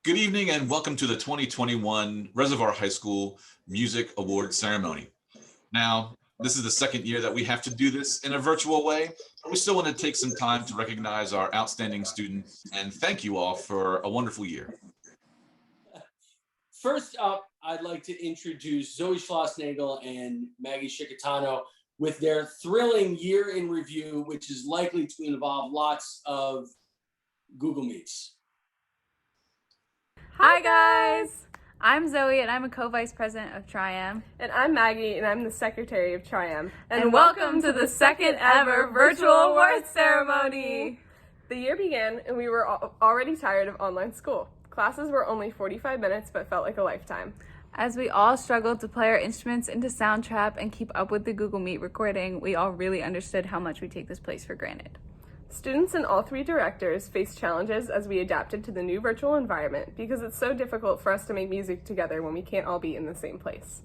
Good evening and welcome to the 2021 Reservoir High School Music Awards Ceremony. Now, this is the second year that we have to do this in a virtual way, but we still want to take some time to recognize our outstanding students and thank you all for a wonderful year. First up, I'd like to introduce Zoe Schlossnagel and Maggie Shikatano with their thrilling year in review, which is likely to involve lots of Google Meets. Hi guys! I'm Zoe and I'm a co-vice president of Tri-Am. And I'm Maggie and I'm the secretary of Tri-Am. And welcome to the second ever virtual awards ceremony! The year began and we were already tired of online school. Classes were only 45 minutes but felt like a lifetime. As we all struggled to play our instruments into Soundtrap and keep up with the Google Meet recording, we all really understood how much we take this place for granted. Students and all three directors faced challenges as we adapted to the new virtual environment because it's so difficult for us to make music together when we can't all be in the same place.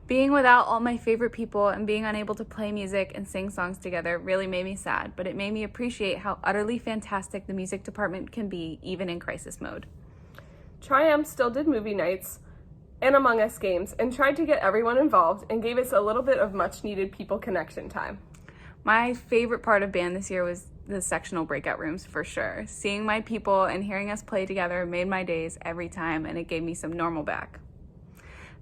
Being without all my favorite people and being unable to play music and sing songs together really made me sad, but it made me appreciate how utterly fantastic the music department can be even in crisis mode. Tri-Am still did movie nights and Among Us games and tried to get everyone involved and gave us a little bit of much needed people connection time. My favorite part of band this year was the sectional breakout rooms for sure. Seeing my people and hearing us play together made my days every time, and it gave me some normal back.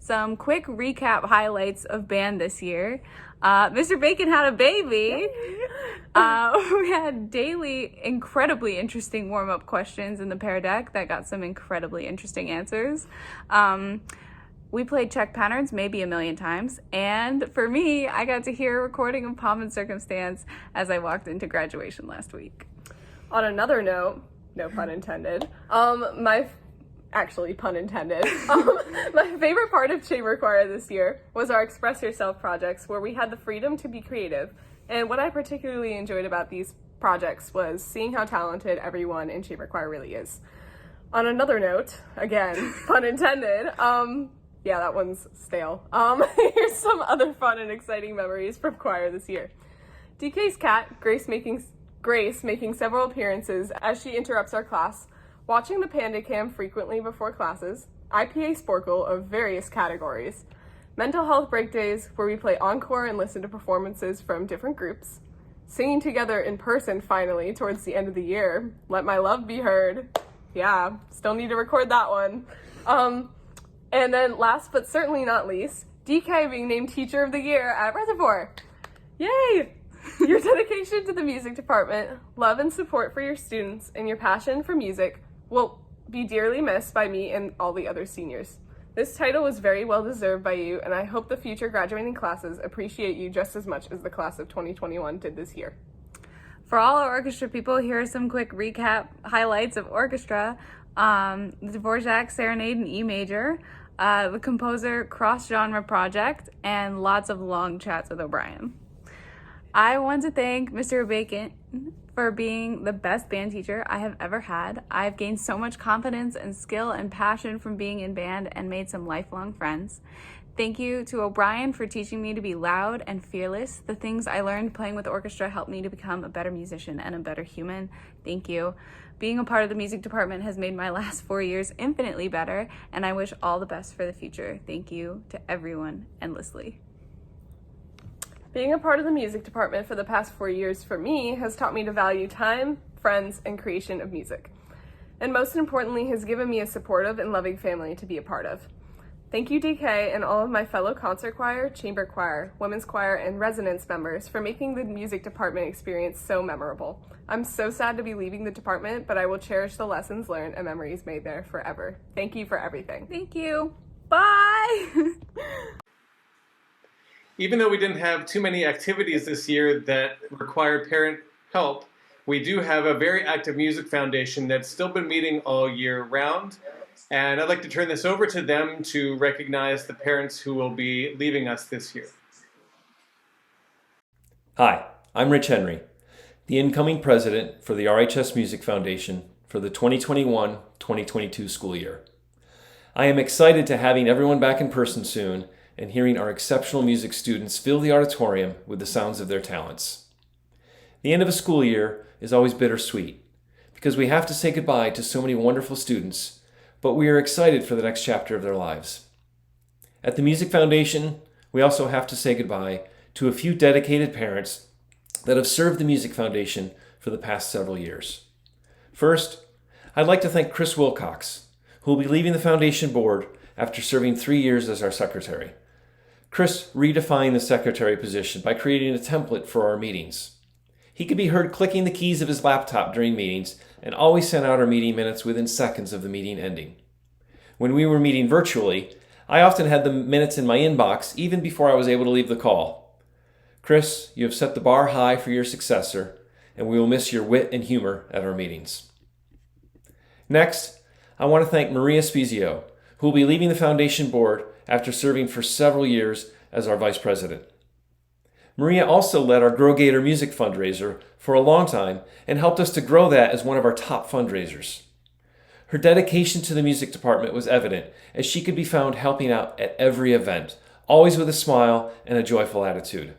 Some quick recap highlights of band this year. Mr. Bacon had a baby. We had daily, incredibly interesting warm-up questions in the pair deck that got some incredibly interesting answers. We played check patterns maybe a million times, and for me, I got to hear a recording of Pomp and Circumstance as I walked into graduation last week. On another note, no pun intended, actually pun intended, my favorite part of Chamber Choir this year was our Express Yourself projects where we had the freedom to be creative, and what I particularly enjoyed about these projects was seeing how talented everyone in Chamber Choir really is. On another note, again, pun intended, yeah, that one's stale. Here's some other fun and exciting memories from choir this year. DK's cat, Grace making several appearances as she interrupts our class, watching the Panda Cam frequently before classes, IPA Sporkle of various categories, mental health break days where we play encore and listen to performances from different groups, singing together in person finally towards the end of the year, Let My Love Be Heard. Yeah, still need to record that one. And then last but certainly not least, DK being named Teacher of the Year at Reservoir. Yay! Your dedication to the music department, love and support for your students, and your passion for music will be dearly missed by me and all the other seniors. This title was very well deserved by you, and I hope the future graduating classes appreciate you just as much as the class of 2021 did this year. For all our orchestra people, here are some quick recap highlights of orchestra. The Dvorak Serenade in E major, the composer cross-genre project, and lots of long chats with O'Brien. I want to thank Mr. Bacon for being the best band teacher I have ever had. I've gained so much confidence and skill and passion from being in band and made some lifelong friends. Thank you to O'Brien for teaching me to be loud and fearless. The things I learned playing with orchestra helped me to become a better musician and a better human. Thank you. Being a part of the music department has made my last 4 years infinitely better, and I wish all the best for the future. Thank you to everyone endlessly. Being a part of the music department for the past 4 years for me has taught me to value time, friends, and creation of music. And most importantly, has given me a supportive and loving family to be a part of. Thank you, DK, and all of my fellow concert choir, chamber choir, women's choir, and resonance members for making the music department experience so memorable. I'm so sad to be leaving the department, but I will cherish the lessons learned and memories made there forever. Thank you for everything. Thank you. Bye! Even though we didn't have too many activities this year that required parent help, we do have a very active music foundation that's still been meeting all year round. And I'd like to turn this over to them to recognize the parents who will be leaving us this year. Hi, I'm Rich Henry, the incoming president for the RHS Music Foundation for the 2021-2022 school year. I am excited to having everyone back in person soon and hearing our exceptional music students fill the auditorium with the sounds of their talents. The end of a school year is always bittersweet because we have to say goodbye to so many wonderful students but we are excited for the next chapter of their lives. At the Music Foundation, we also have to say goodbye to a few dedicated parents that have served the Music Foundation for the past several years. First, I'd like to thank Chris Wilcox, who will be leaving the Foundation board after serving 3 years as our secretary. Chris redefined the secretary position by creating a template for our meetings. He could be heard clicking the keys of his laptop during meetings and always sent out our meeting minutes within seconds of the meeting ending. When we were meeting virtually, I often had the minutes in my inbox even before I was able to leave the call. Chris, you have set the bar high for your successor, and we will miss your wit and humor at our meetings. Next, I want to thank Maria Spezio, who will be leaving the Foundation board after serving for several years as our vice president. Maria also led our Grow Gator music fundraiser for a long time and helped us to grow that as one of our top fundraisers. Her dedication to the music department was evident as she could be found helping out at every event, always with a smile and a joyful attitude.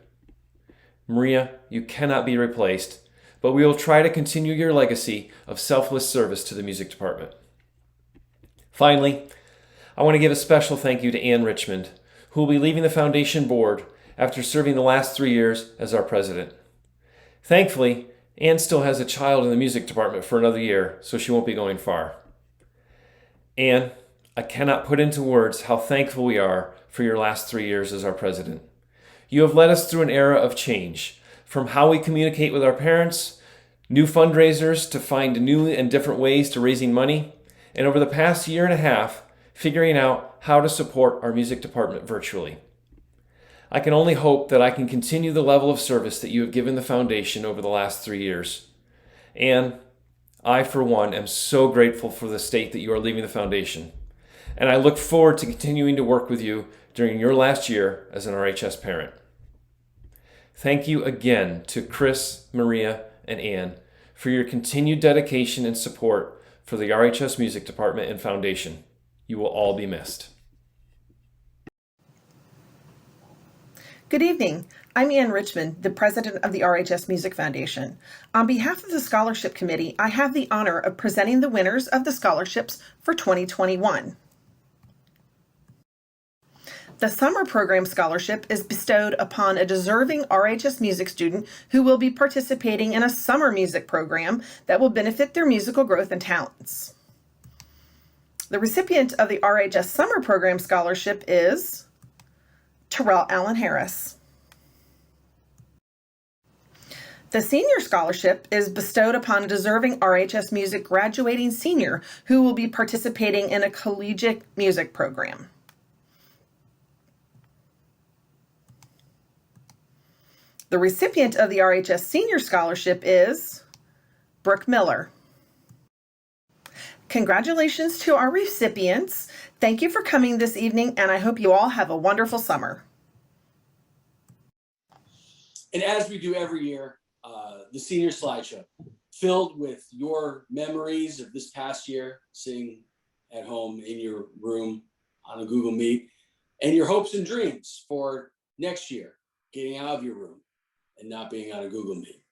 Maria, you cannot be replaced, but we will try to continue your legacy of selfless service to the music department. Finally, I want to give a special thank you to Ann Richmond, who will be leaving the Foundation board after serving the last 3 years as our president. Thankfully, Ann still has a child in the music department for another year, so she won't be going far. Ann, I cannot put into words how thankful we are for your last 3 years as our president. You have led us through an era of change, from how we communicate with our parents, new fundraisers to find new and different ways to raising money, and over the past year and a half, figuring out how to support our music department virtually. I can only hope that I can continue the level of service that you have given the Foundation over the last 3 years. And I, for one, am so grateful for the state that you are leaving the Foundation. And I look forward to continuing to work with you during your last year as an RHS parent. Thank you again to Chris, Maria, and Ann for your continued dedication and support for the RHS Music Department and Foundation. You will all be missed. Good evening. I'm Ann Richmond, the president of the RHS Music Foundation. On behalf of the Scholarship Committee, I have the honor of presenting the winners of the scholarships for 2021. The Summer Program Scholarship is bestowed upon a deserving RHS music student who will be participating in a summer music program that will benefit their musical growth and talents. The recipient of the RHS Summer Program Scholarship is Terrell Allen Harris. The Senior Scholarship is bestowed upon a deserving RHS Music graduating senior who will be participating in a collegiate music program. The recipient of the RHS Senior Scholarship is Brooke Miller. Congratulations to our recipients. Thank you for coming this evening, and I hope you all have a wonderful summer. And as we do every year, the senior slideshow, filled with your memories of this past year, sitting at home in your room on a Google Meet, and your hopes and dreams for next year, getting out of your room and not being on a Google Meet.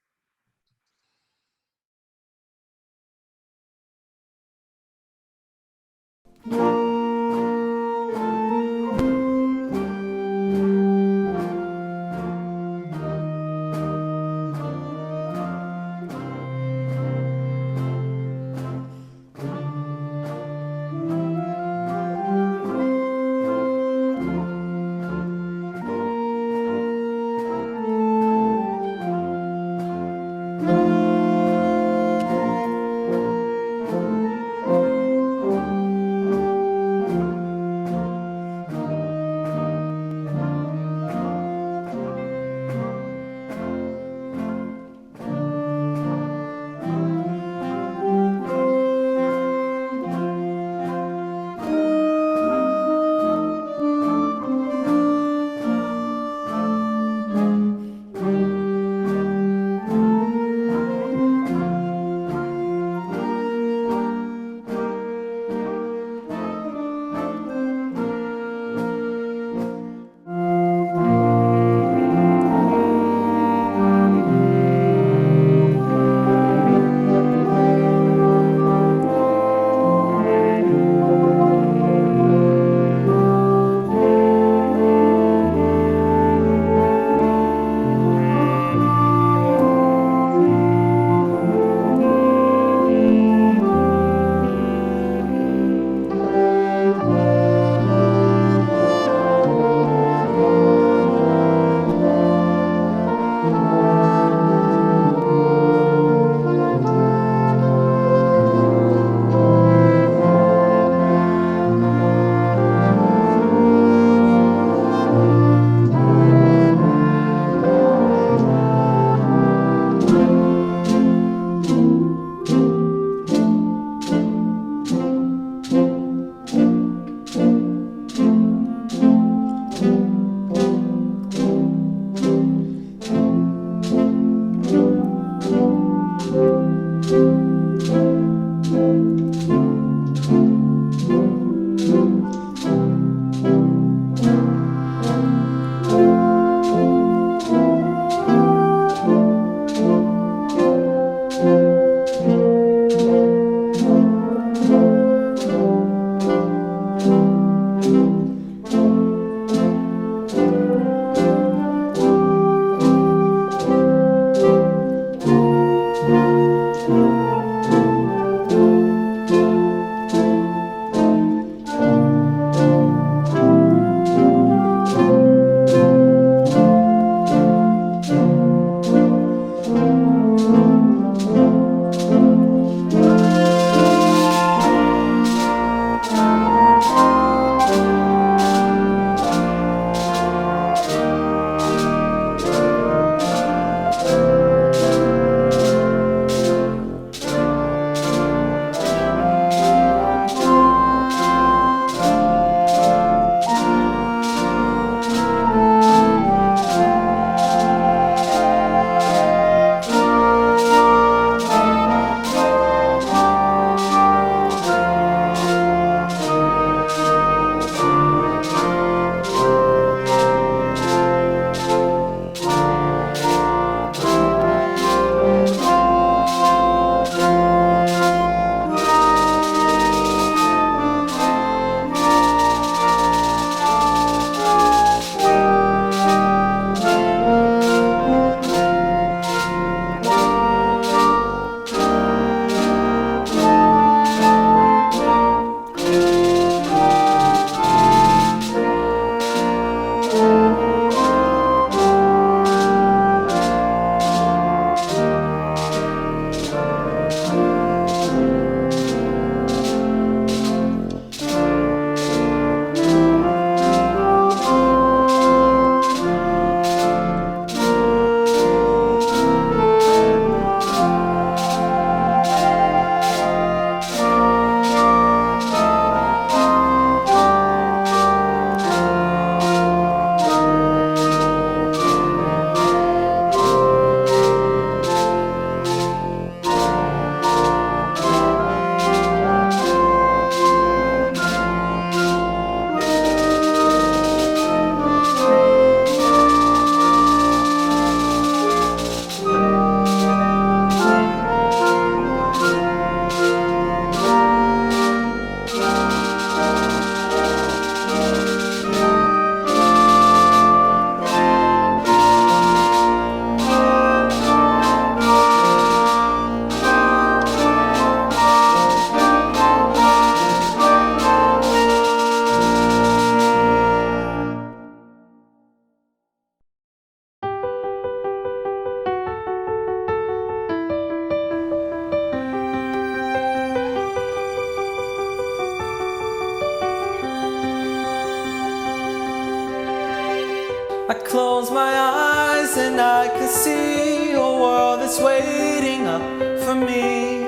I close my eyes and I can see a world that's waiting up for me,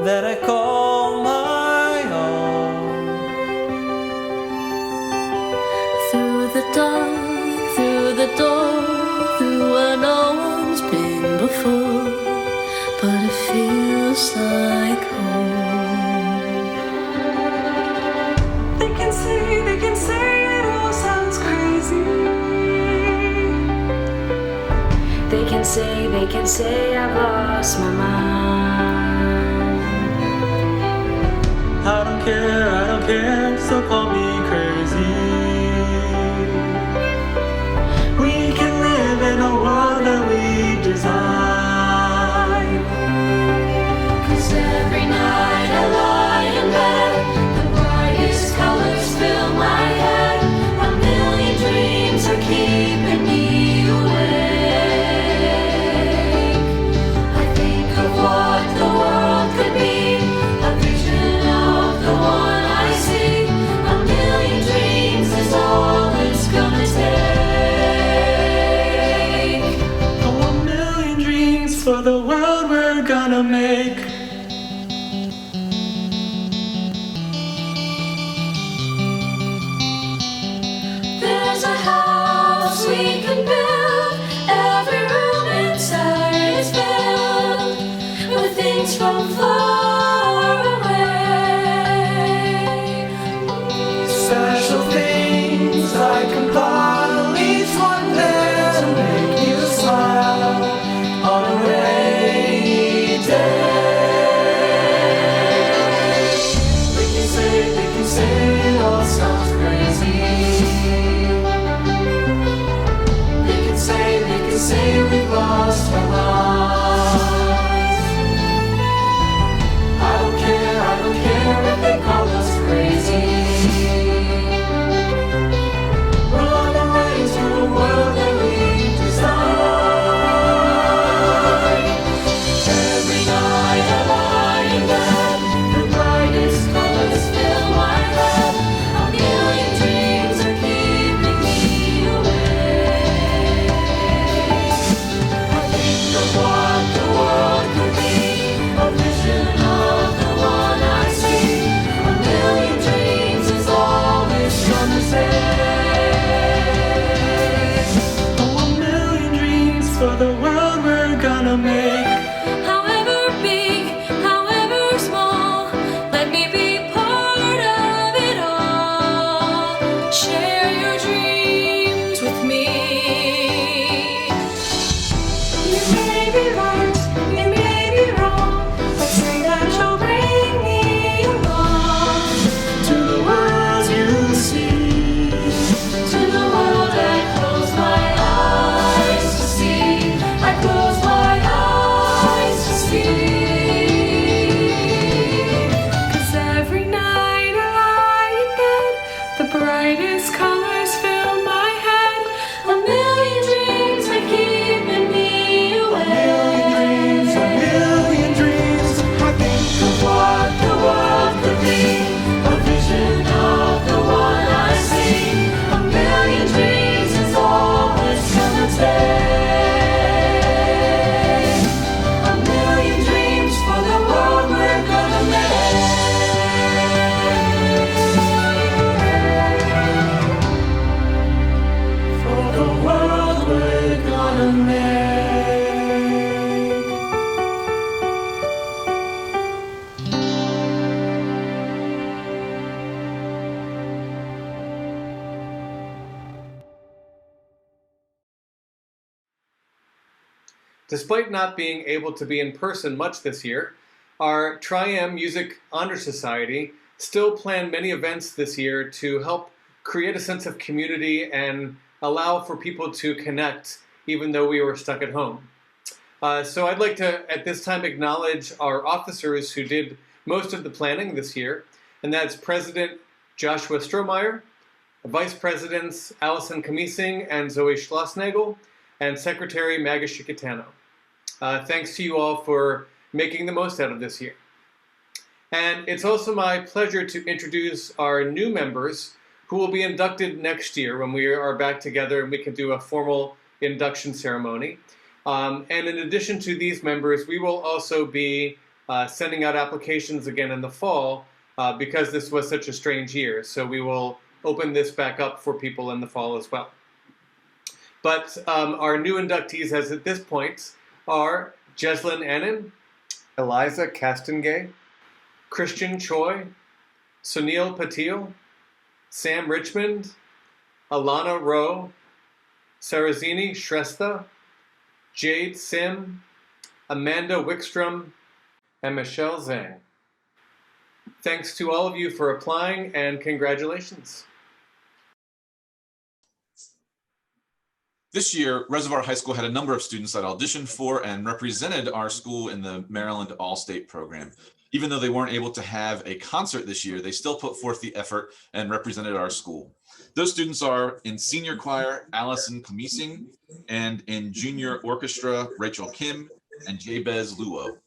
that I call my own. Through the dark, through the door, through where no one's been before, but it feels like home. They can say it all sounds crazy. They can say I've lost my mind. I don't care, so call me crazy. We can live in a world that we design. 'Cause every night I lie in bed, the brightest colors fill my head. A million dreams are keeping me awake. I think of what the world could be, a vision of the one I see. A million dreams is all it's gonna take. Oh, a million dreams for the world we're gonna make. There's a house we can build. Every room inside is filled with things from far away. Special things I compile, each one there to make you smile on a rainy day. They can say it all sounds crazy. They can say we've lost our lives. I don't care if they call us crazy. We're on the way to a world that we design. Every night I lie in bed, the brightest colors fill my head. A million dreams are keeping me awake. I think of what the world could be, a vision of the one I see. A million dreams is all it's gonna take. Oh, a million dreams for the world we're gonna make. However big, however small, let me be part of it all. Share your dreams with me. You may be right, you may be wrong, but say that you'll bring me along To the world you see. to the world I close my eyes to see. I close my eyes to see. 'Cause every night I lie in bed, the brightest colors fill my head. A million dreams are keeping me awake. A million dreams. I think of what the world could be, A vision of the one I see. A million dreams is all it's gonna take. A million dreams for the world we're gonna make. for the world we're gonna make. Despite not being able to be in person much this year, our Tri-M Music Honor Society still planned many events this year to help create a sense of community and allow for people to connect even though we were stuck at home. So I'd like to, at this time, acknowledge our officers who did most of the planning this year, and that's President Joshua Strohmeyer, Vice Presidents Allison Kamising and Zoe Schlossnagel, and Secretary Maggie Shikitano. Thanks to you all for making the most out of this year. And it's also my pleasure to introduce our new members who will be inducted next year when we are back together and we can do a formal induction ceremony. And in addition to these members, we will also be sending out applications again in the fall because this was such a strange year. So we will open this back up for people in the fall as well. But our new inductees as at this point are Jeslyn Annan, Eliza Castengay, Christian Choi, Sunil Patil, Sam Richmond, Alana Rowe, Sarazini Shrestha, Jade Sim, Amanda Wickstrom, and Michelle Zhang. Thanks to all of you for applying, and congratulations. This year, Reservoir High School had a number of students that auditioned for and represented our school in the Maryland All-State program. Even though they weren't able to have a concert this year, they still put forth the effort and represented our school. Those students are in senior choir, Allison Kamising, and in junior orchestra, Rachel Kim and Jabez Luo.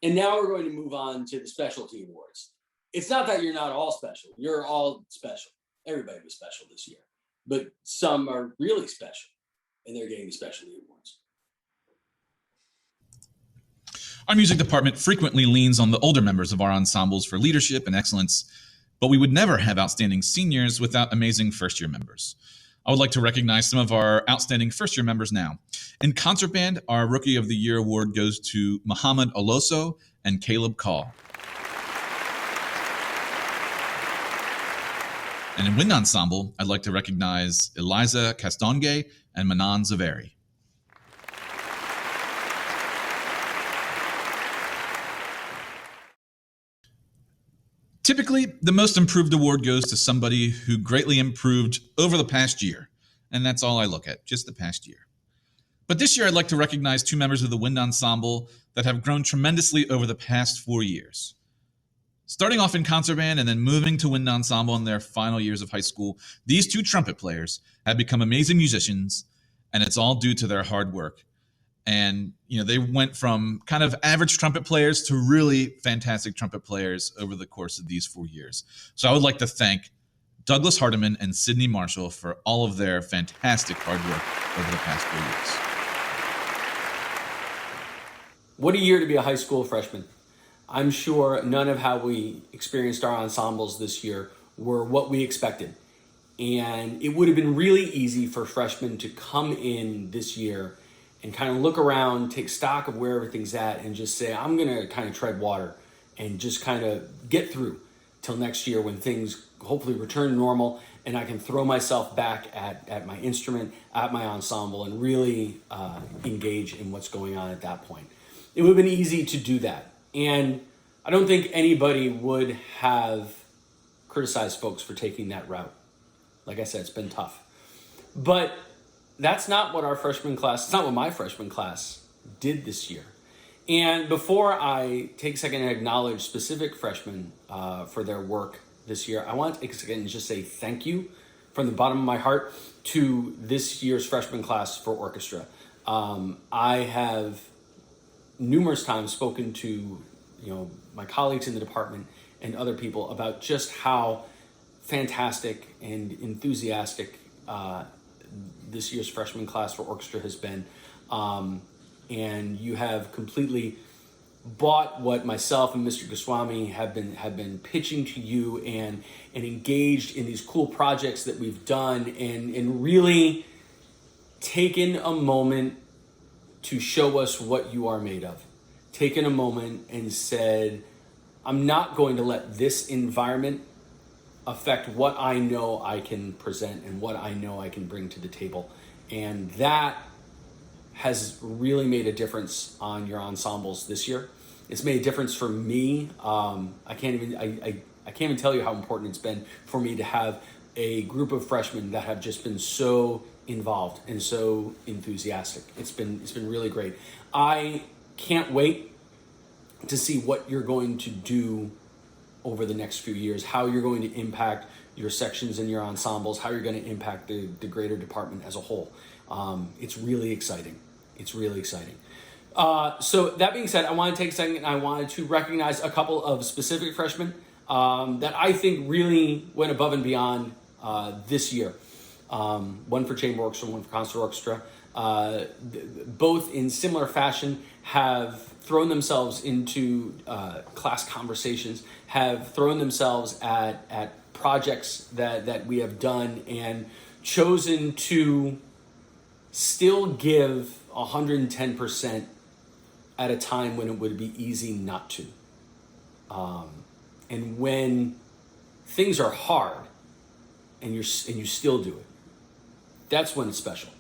And now we're going to move on to the specialty awards. It's not that you're not all special. You're all special. Everybody was special this year, but some are really special and they're getting the specialty awards. Our music department frequently leans on the older members of our ensembles for leadership and excellence, but we would never have outstanding seniors without amazing first-year members. I would like to recognize some of our outstanding first-year members now. In concert band, our Rookie of the Year award goes to Muhammad Oloso and Caleb Call. And in wind ensemble, I'd like to recognize Eliza Castongue and Manan Zaveri. Typically, the most improved award goes to somebody who greatly improved over the past year. And that's all I look at, just the past year. But this year, I'd like to recognize two members of the wind ensemble that have grown tremendously over the past 4 years. Starting off in concert band and then moving to wind ensemble in their final years of high school, these two trumpet players have become amazing musicians, and it's all due to their hard work. And, they went from kind of average trumpet players to really fantastic trumpet players over the course of these 4 years. So I would like to thank Douglas Hardiman and Sydney Marshall for all of their fantastic hard work over the past 4 years. What a year to be a high school freshman. I'm sure none of how we experienced our ensembles this year were what we expected. And it would have been really easy for freshmen to come in this year and kind of look around, take stock of where everything's at, and just say, I'm going to kind of tread water and just kind of get through till next year when things hopefully return normal and I can throw myself back at my instrument, at my ensemble, and really engage in what's going on at that point. It would have been easy to do that. And I don't think anybody would have criticized folks for taking that route. Like I said, it's been tough. But that's not what our freshman class, it's not what my freshman class did this year. And before I take a second and acknowledge specific freshmen for their work this year, I want to take a second and just say thank you from the bottom of my heart to this year's freshman class for orchestra. I have numerous times spoken to my colleagues in the department and other people about just how fantastic and enthusiastic this year's freshman class for orchestra has been. And you have completely bought what myself and Mr. Goswami have been pitching to you and engaged in these cool projects that we've done and really taken a moment to show us what you are made of. Taken a moment and said, I'm not going to let this environment affect what I know I can present and what I know I can bring to the table. And that has really made a difference on your ensembles this year. It's made a difference for me. I can't even tell you how important it's been for me to have a group of freshmen that have just been so involved and so enthusiastic. It's been really great. I can't wait to see what you're going to do over the next few years, how you're going to impact your sections and your ensembles, how you're going to impact the greater department as a whole. It's really exciting. It's really exciting. So that being said, I want to take a second and I wanted to recognize a couple of specific freshmen that I think really went above and beyond this year. One for chamber orchestra, one for concert orchestra. Both in similar fashion have thrown themselves into class conversations, have thrown themselves at projects that we have done, and chosen to still give 110% at a time when it would be easy not to. And when things are hard and you still do it, that's when it's special.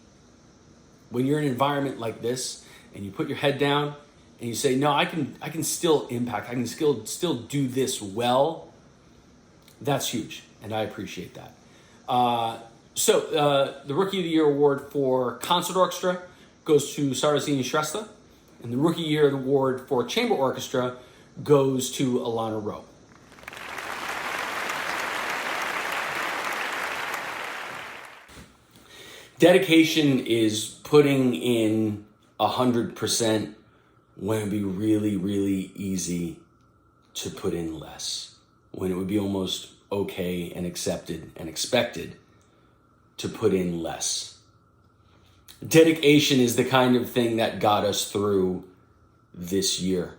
When you're in an environment like this and you put your head down and you say, no, I can still impact, I can still do this well, that's huge, and I appreciate that. So the Rookie of the Year award for concert orchestra goes to Sarasini Shrestha, and the Rookie Year award for chamber orchestra goes to Alana Rowe. Dedication is putting in 100% when it would be really, really easy to put in less. When it would be almost okay and accepted and expected to put in less. Dedication is the kind of thing that got us through this year.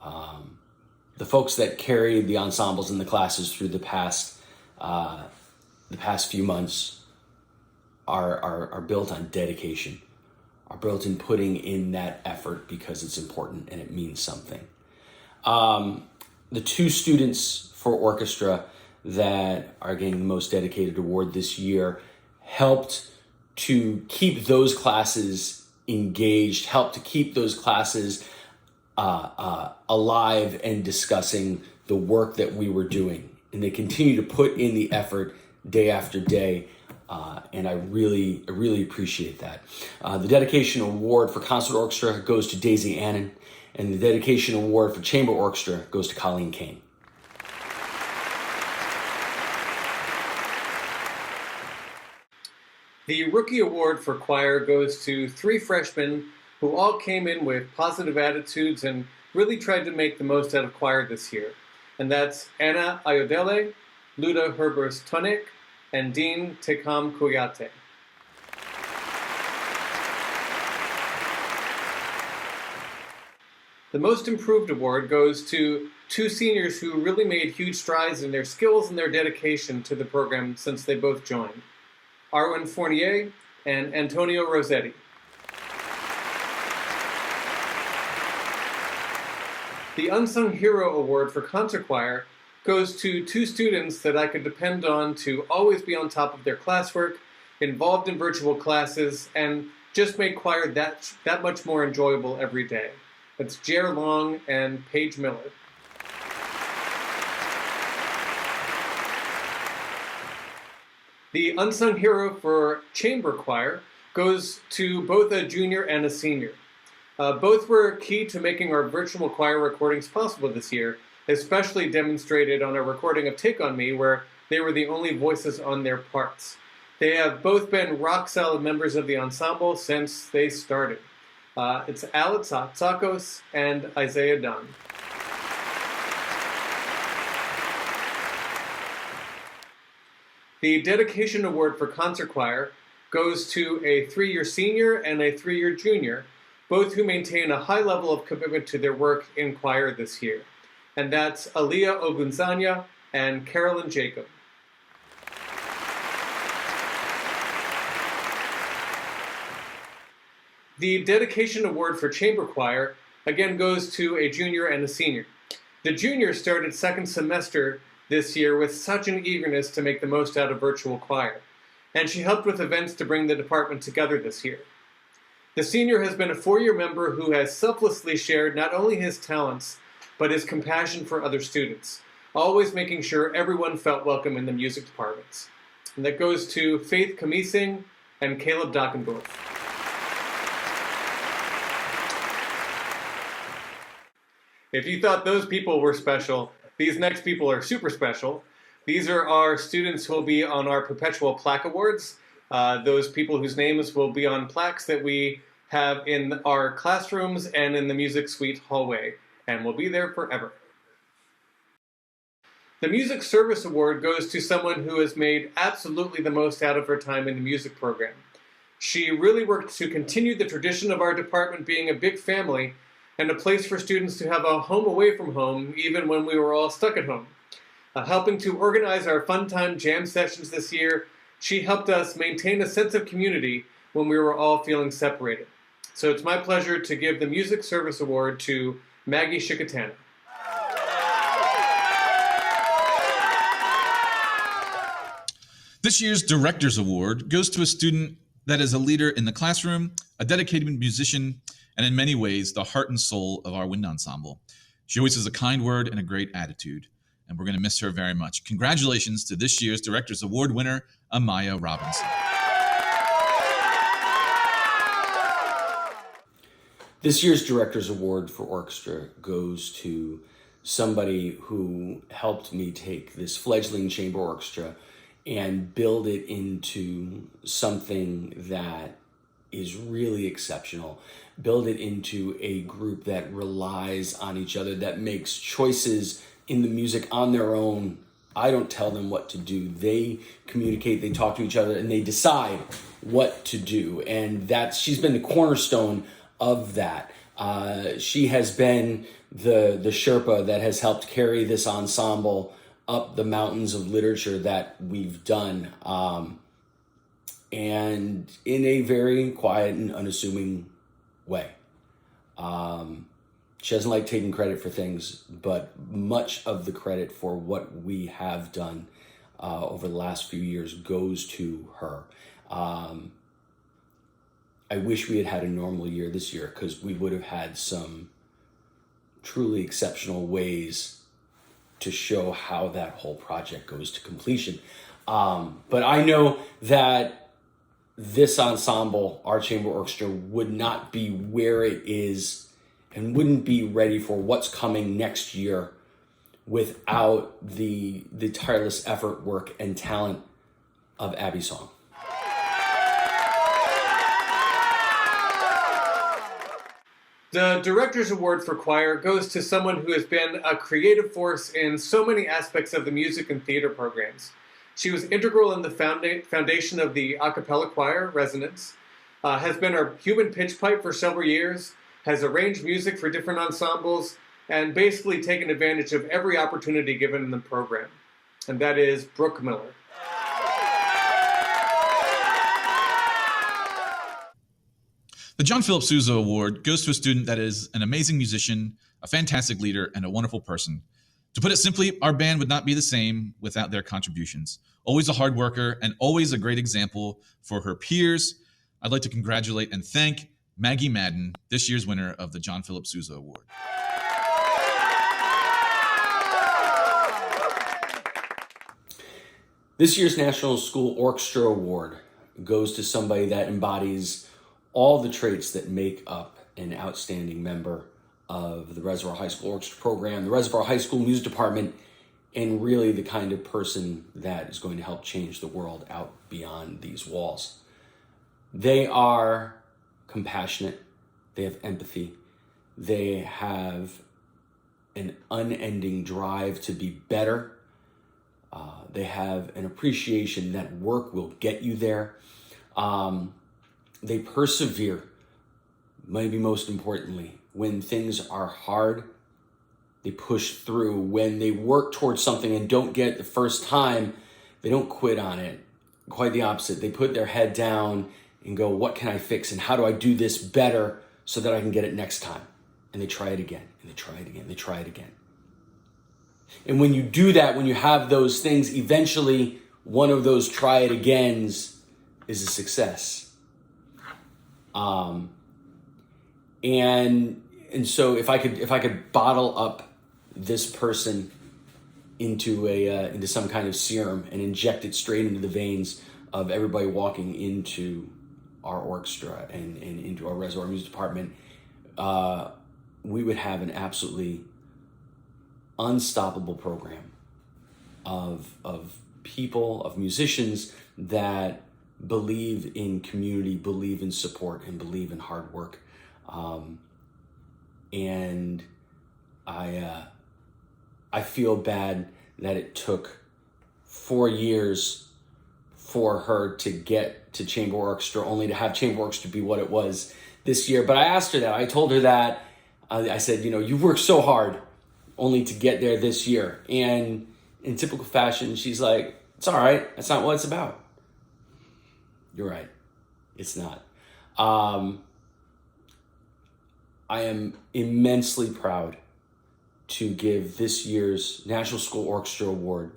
The folks that carried the ensembles and the classes through the past few months are built on dedication, are built in putting in that effort because it's important and it means something. The two students for orchestra that are getting the most dedicated award this year helped to keep those classes engaged, helped to keep those classes alive and discussing the work that we were doing. And they continue to put in the effort day after day. And I really appreciate that. The dedication award for concert orchestra goes to Daisy Annan, and the dedication award for chamber orchestra goes to Colleen Kane. The Rookie Award for choir goes to 3 freshmen who all came in with positive attitudes and really tried to make the most out of choir this year. And that's Anna Ayodele, Luda Herbers-Tonik, and Dean Tekam Kuyate. The Most Improved Award goes to 2 seniors who really made huge strides in their skills and their dedication to the program since they both joined. Arwen Fournier and Antonio Rossetti. The Unsung Hero Award for concert choir goes to 2 students that I could depend on to always be on top of their classwork, involved in virtual classes, and just make choir that much more enjoyable every day. That's Jer Long and Paige Miller. The Unsung Hero for chamber choir goes to both a junior and a senior. Both were key to making our virtual choir recordings possible this year, especially demonstrated on a recording of Take On Me, where they were the only voices on their parts. They have both been rock-solid members of the ensemble since they started. It's Alex Atsakos and Isaiah Dunn. The Dedication Award for Concert Choir goes to a 3-year senior and a 3-year junior, both who maintain a high level of commitment to their work in choir this year. And that's Aliyah Ogunzanya and Carolyn Jacob. The Dedication Award for Chamber Choir again goes to a junior and a senior. The junior started second semester this year with such an eagerness to make the most out of virtual choir, and she helped with events to bring the department together this year. The senior has been a 4-year member who has selflessly shared not only his talents, but his compassion for other students, always making sure everyone felt welcome in the music departments. And that goes to Faith Kamising and Caleb Dockendorf. If you thought those people were special, these next people are super special. These are our students who will be on our Perpetual Plaque Awards. Those people whose names will be on plaques that we have in our classrooms and in the Music Suite hallway, and will be there forever. The Music Service Award goes to someone who has made absolutely the most out of her time in the music program. She really worked to continue the tradition of our department being a big family and a place for students to have a home away from home, even when we were all stuck at home. Helping to organize our fun time jam sessions this year, she helped us maintain a sense of community when we were all feeling separated. So it's my pleasure to give the Music Service Award to Maggie Shikatana. This year's Director's Award goes to a student that is a leader in the classroom, a dedicated musician, and in many ways, the heart and soul of our wind ensemble. She always has a kind word and a great attitude, and we're going to miss her very much. Congratulations to this year's Director's Award winner, Amaya Robinson. This year's Director's Award for Orchestra goes to somebody who helped me take this fledgling chamber orchestra and build it into something that is really exceptional. Build it into a group that relies on each other, that makes choices in the music on their own. I don't tell them what to do. They communicate, they talk to each other, and they decide what to do. And she's been the cornerstone of that. She has been the Sherpa that has helped carry this ensemble up the mountains of literature that we've done, and in a very quiet and unassuming way. She doesn't like taking credit for things, but much of the credit for what we have done over the last few years goes to her. I wish we had had a normal year this year, because we would have had some truly exceptional ways to show how that whole project goes to completion. But I know that this ensemble, our chamber orchestra, would not be where it is and wouldn't be ready for what's coming next year without the tireless effort, work, and talent of Abby Song. The Director's Award for Choir goes to someone who has been a creative force in so many aspects of the music and theater programs. She was integral in the foundation of the a cappella choir, Resonance, has been our human pitch pipe for several years, has arranged music for different ensembles, and basically taken advantage of every opportunity given in the program. And that is Brooke Miller. The John Philip Sousa Award goes to a student that is an amazing musician, a fantastic leader, and a wonderful person. To put it simply, our band would not be the same without their contributions. Always a hard worker and always a great example for her peers. I'd like to congratulate and thank Maggie Madden, this year's winner of the John Philip Sousa Award. This year's National School Orchestra Award goes to somebody that embodies all the traits that make up an outstanding member of the Reservoir High School Orchestra program, the Reservoir High School Music Department, and really the kind of person that is going to help change the world out beyond these walls. They are compassionate, they have empathy, they have an unending drive to be better, they have an appreciation that work will get you there. They persevere, maybe most importantly. When things are hard, they push through. When they work towards something and don't get it the first time, they don't quit on it. Quite the opposite. They put their head down and go, what can I fix? And how do I do this better so that I can get it next time? And they try it again, and they try it again, they try it again. And when you do that, when you have those things, eventually one of those try it agains is a success. And so if I could bottle up this person into some kind of serum and inject it straight into the veins of everybody walking into our orchestra and into our Reservoir Music Department, we would have an absolutely unstoppable program of people, of musicians that believe in community, believe in support, and believe in hard work. And I feel bad that it took 4 years for her to get to chamber orchestra, only to have chamber orchestra be what it was this year. But I asked her that. I told her that. I said, you've worked so hard only to get there this year. And in typical fashion, she's like, it's all right. That's not what it's about. You're right. It's not. I am immensely proud to give this year's National School Orchestra Award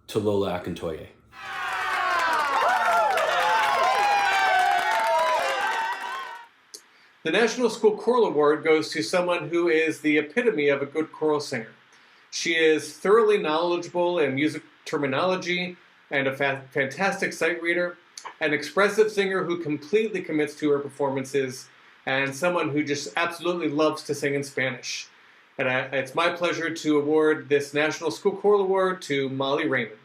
to Lola Akintoye. The National School Choral Award goes to someone who is the epitome of a good choral singer. She is thoroughly knowledgeable in music terminology and a fantastic sight reader, an expressive singer who completely commits to her performances, and someone who just absolutely loves to sing in Spanish. And it's my pleasure to award this National School Choral Award to Molly Raymond.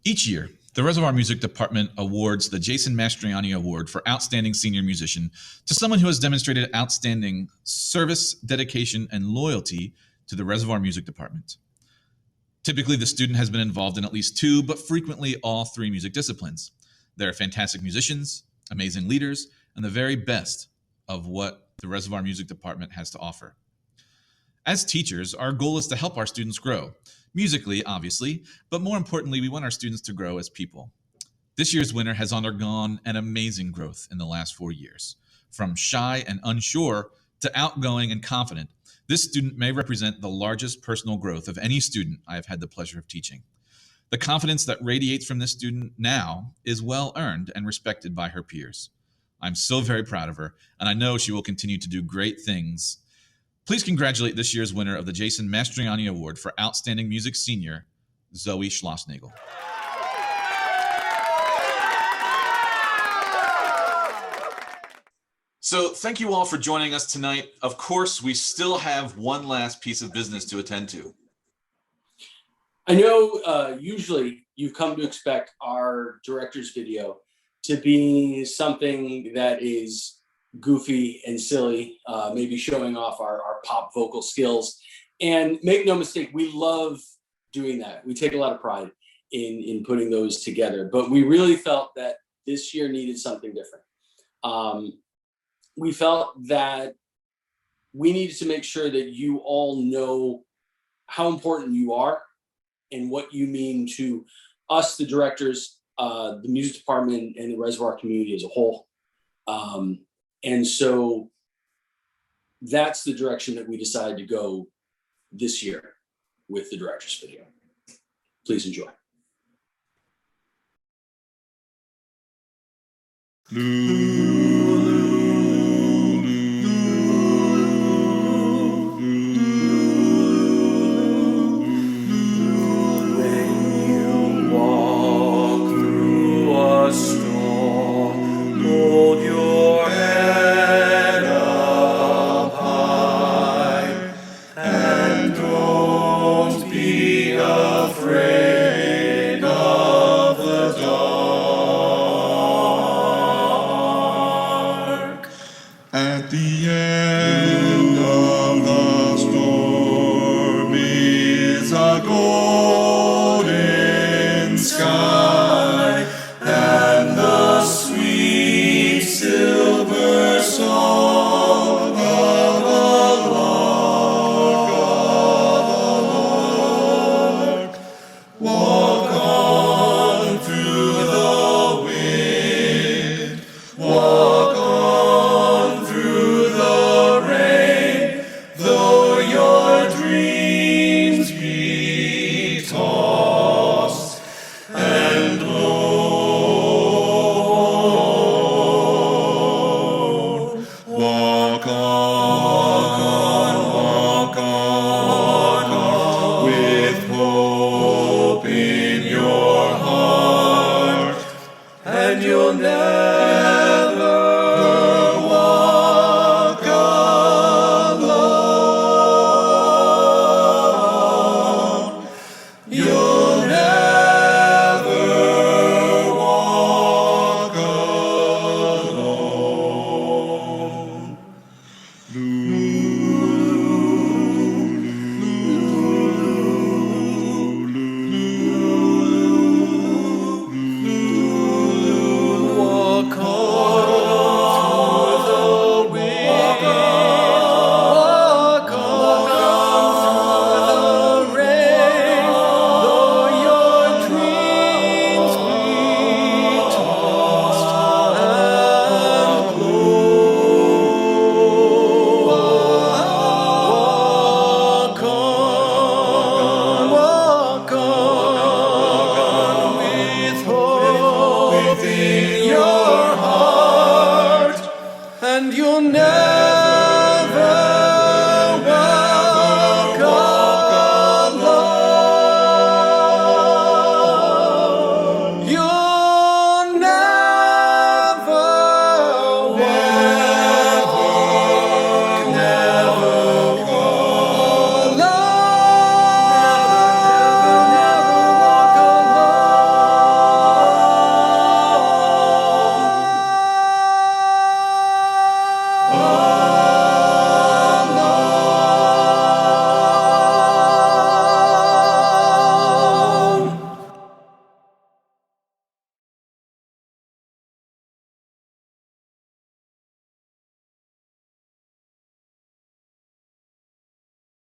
Each year, the Reservoir Music Department awards the Jason Mastriani Award for Outstanding Senior Musician to someone who has demonstrated outstanding service, dedication, and loyalty to the Reservoir Music Department. Typically, the student has been involved in at least 2, but frequently all 3 music disciplines. They're fantastic musicians, amazing leaders, and the very best of what the Reservoir Music Department has to offer. As teachers, our goal is to help our students grow. Musically, obviously, but more importantly, we want our students to grow as people. This year's winner has undergone an amazing growth in the last 4 years. From shy and unsure to outgoing and confident, this student may represent the largest personal growth of any student I have had the pleasure of teaching. The confidence that radiates from this student now is well earned and respected by her peers. I'm so very proud of her, and I know she will continue to do great things. Please congratulate this year's winner of the Jason Mastriani Award for Outstanding Music Senior, Zoe Schlossnagel. So thank you all for joining us tonight. Of course, we still have one last piece of business to attend to. I know usually you've come to expect our director's video to be something that is goofy and silly, maybe showing off our pop vocal skills. And make no mistake, we love doing that. We take a lot of pride in putting those together, but we really felt that this year needed something different. We felt that we needed to make sure that you all know how important you are and what you mean to us, the directors, the music department, and the Reservoir community as a whole. And so that's the direction that we decided to go this year with the director's video. Please enjoy. Afraid.